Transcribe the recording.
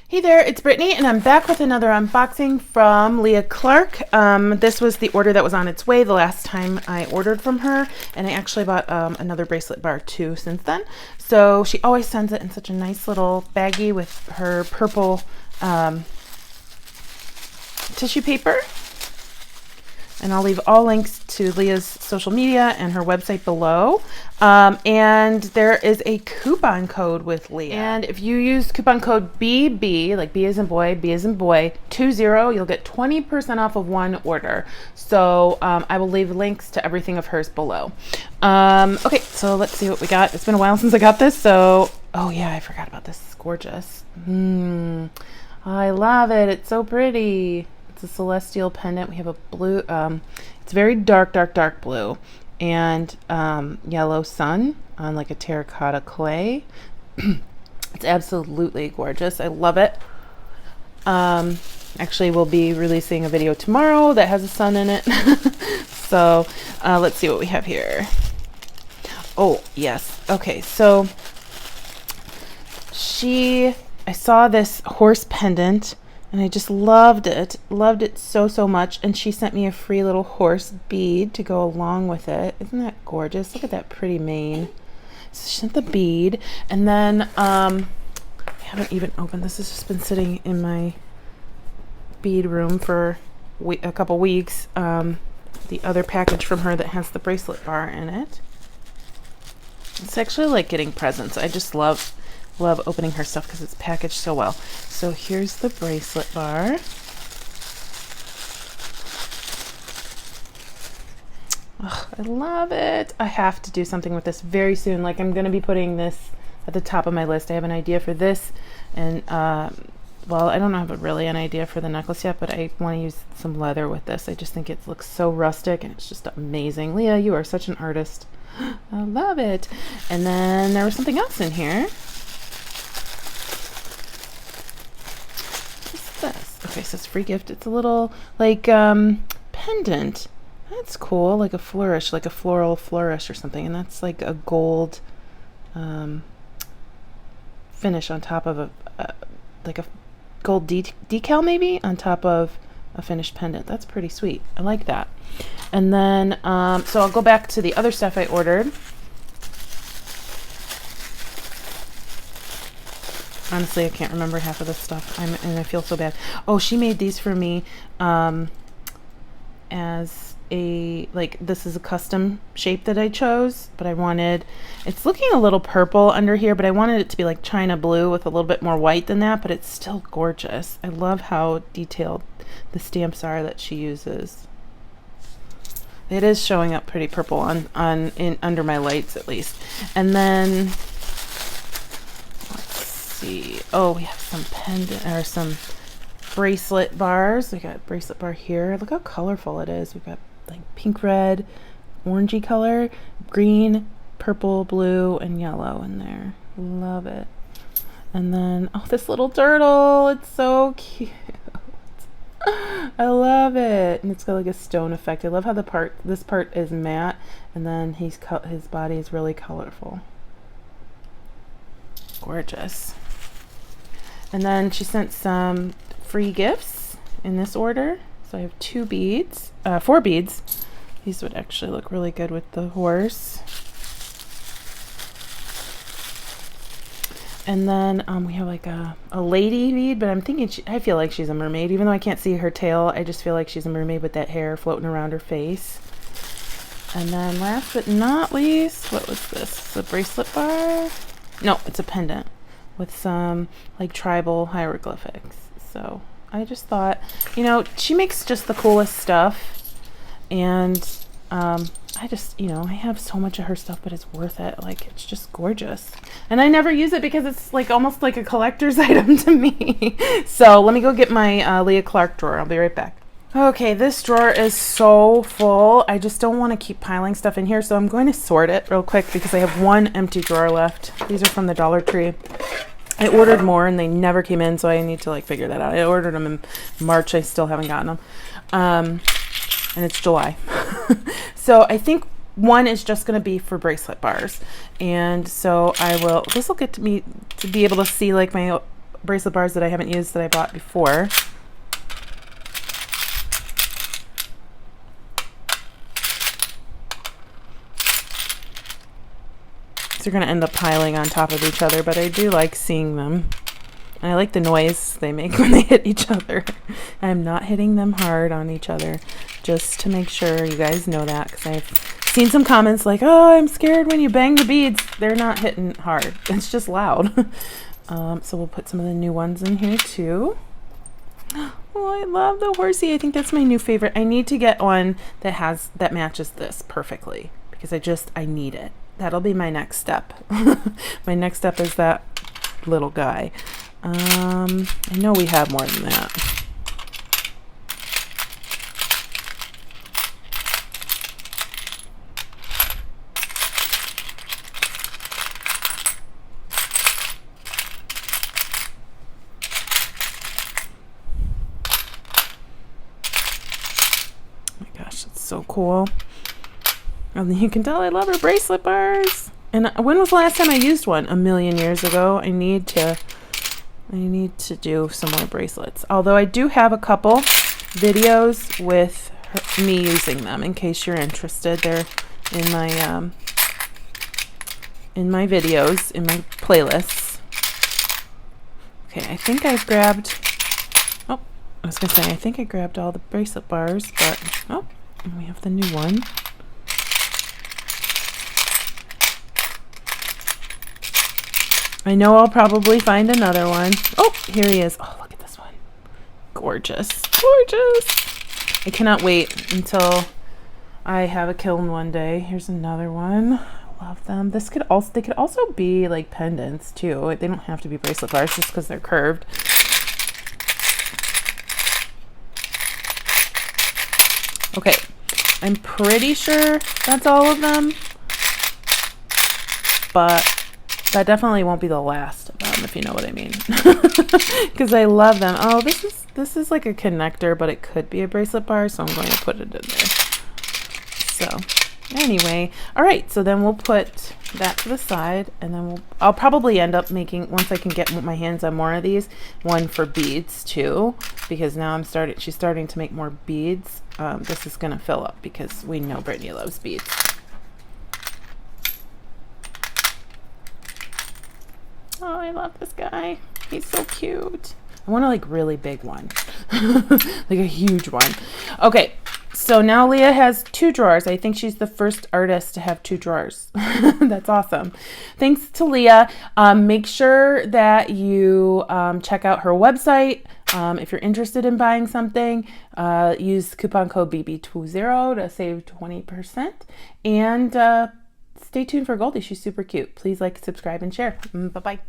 Hey there, it's Brittany, and I'm back with another unboxing from Leah Clark. This was the order that was on its way the last time I ordered from her, and I actually bought another bracelet bar too since then. So she always sends it in such a nice little baggie with her purple tissue paper. And I'll leave all links to Leah's social media and her website below. And there is a coupon code with Leah. And if you use coupon code BB, like B as in boy, B as in boy, 20, you'll get 20% off of one order. So I will leave links to everything of hers below. Okay, so let's see what we got. It's been a while since I got this, so, oh yeah, I forgot about this. It's gorgeous. I love it. It's so pretty. It's a celestial pendant. We have a blue, it's very dark blue, and yellow sun on like a terracotta clay. It's absolutely gorgeous. I love it. Actually, we'll be releasing a video tomorrow that has a sun in it. So let's see what we have here. Oh, yes. Okay, so I saw this horse pendant, and I just loved it so much, and she sent me a free little horse bead to go along with it. Isn't that gorgeous? Look at that pretty mane. So she sent the bead, and then I haven't even opened this. Has just been sitting in my bead room for a couple weeks. The other package from her that has the bracelet bar in it. It's actually like getting presents. I just love opening her stuff because it's packaged so well. So here's the bracelet bar. Oh, I love it. I have to do something with this very soon. Like, I'm going to be putting this at the top of my list. I have an idea for this, and well, I don't have really an idea for the necklace yet, but I want to use some leather with this. I just think it looks so rustic, and it's just amazing. Leah, you are such an artist. I love it. And then there was something else in here. This. Okay, so it's free gift. It's a little like pendant. That's cool, like a flourish, like a floral flourish or something, and that's like a gold finish on top of like a gold decal maybe on top of a finished pendant. That's pretty sweet. I like that. And then so I'll go back to the other stuff I ordered. Honestly, I can't remember half of this stuff, and I feel so bad. Oh, she made these for me as a, like, this is a custom shape that I chose, but I wanted, it's looking a little purple under here, but I wanted it to be like China blue with a little bit more white than that, but it's still gorgeous. I love how detailed the stamps are that she uses. It is showing up pretty purple under my lights at least. And then see. Oh, we have some pendant or some bracelet bars. We got a bracelet bar here. Look how colorful it is. We've got like pink, red, orangey color, green, purple, blue, and yellow in there. Love it. And then, oh, this little turtle. It's so cute. I love it. And it's got like a stone effect. I love how this part is matte, and then his body is really colorful. Gorgeous. And then she sent some free gifts in this order. So I have 4 beads. These would actually look really good with the horse. And then we have like a lady bead, but I'm thinking I feel like she's a mermaid. Even though I can't see her tail, I just feel like she's a mermaid with that hair floating around her face. And then last but not least, what was this? It's a bracelet bar? No, it's a pendant with some like tribal hieroglyphics. So I just thought, you know, she makes just the coolest stuff, and I just, you know, I have so much of her stuff, but it's worth it. Like, it's just gorgeous, and I never use it because it's like almost like a collector's item to me. So let me go get my Leah Clark drawer. I'll be right back. Okay, this drawer is so full. I just don't want to keep piling stuff in here, so I'm going to sort it real quick because I have one empty drawer left. These are from the Dollar Tree. I ordered more and they never came in, so I need to like figure that out. I ordered them in March. I still haven't gotten them. And it's July. So I think one is just going to be for bracelet bars. And so this will get me to be able to see like my bracelet bars that I haven't used that I bought before. They're going to end up piling on top of each other, but I do like seeing them. And I like the noise they make when they hit each other. I'm not hitting them hard on each other, just to make sure you guys know that, because I've seen some comments like, oh, I'm scared when you bang the beads. They're not hitting hard. It's just loud. So we'll put some of the new ones in here too. Oh, I love the horsey. I think that's my new favorite. I need to get one that matches this perfectly, because I need it. That'll be my next step. My next step is that little guy. I know we have more than that. Oh my gosh, that's so cool. And you can tell I love her bracelet bars. And when was the last time I used one? A million years ago. I need to do some more bracelets. Although I do have a couple videos with me using them, in case you're interested. They're in my videos, in my playlists. Okay, I think I've grabbed, oh, I was gonna say, I think I grabbed all the bracelet bars, but, oh, and we have the new one. I know I'll probably find another one. Oh, here he is. Oh, look at this one. Gorgeous. Gorgeous. I cannot wait until I have a kiln one day. Here's another one. I love them. They could also be like pendants too. They don't have to be bracelet bars just because they're curved. Okay. I'm pretty sure that's all of them. But that definitely won't be the last of them, if you know what I mean. Because I love them. Oh, this is like a connector, but it could be a bracelet bar, so I'm going to put it in there. So, anyway. All right, so then we'll put that to the side, and then I'll probably end up making, once I can get my hands on more of these, one for beads too, because now she's starting to make more beads. This is going to fill up because we know Brittany loves beads. Oh, I love this guy. He's so cute. I want a like really big one. Like a huge one. Okay, so now Leah has 2 drawers. I think she's the first artist to have 2 drawers. That's awesome. Thanks to Leah. Make sure that you check out her website. If you're interested in buying something, use coupon code BB20 to save 20%. And stay tuned for Goldie. She's super cute. Please like, subscribe, and share. Bye-bye.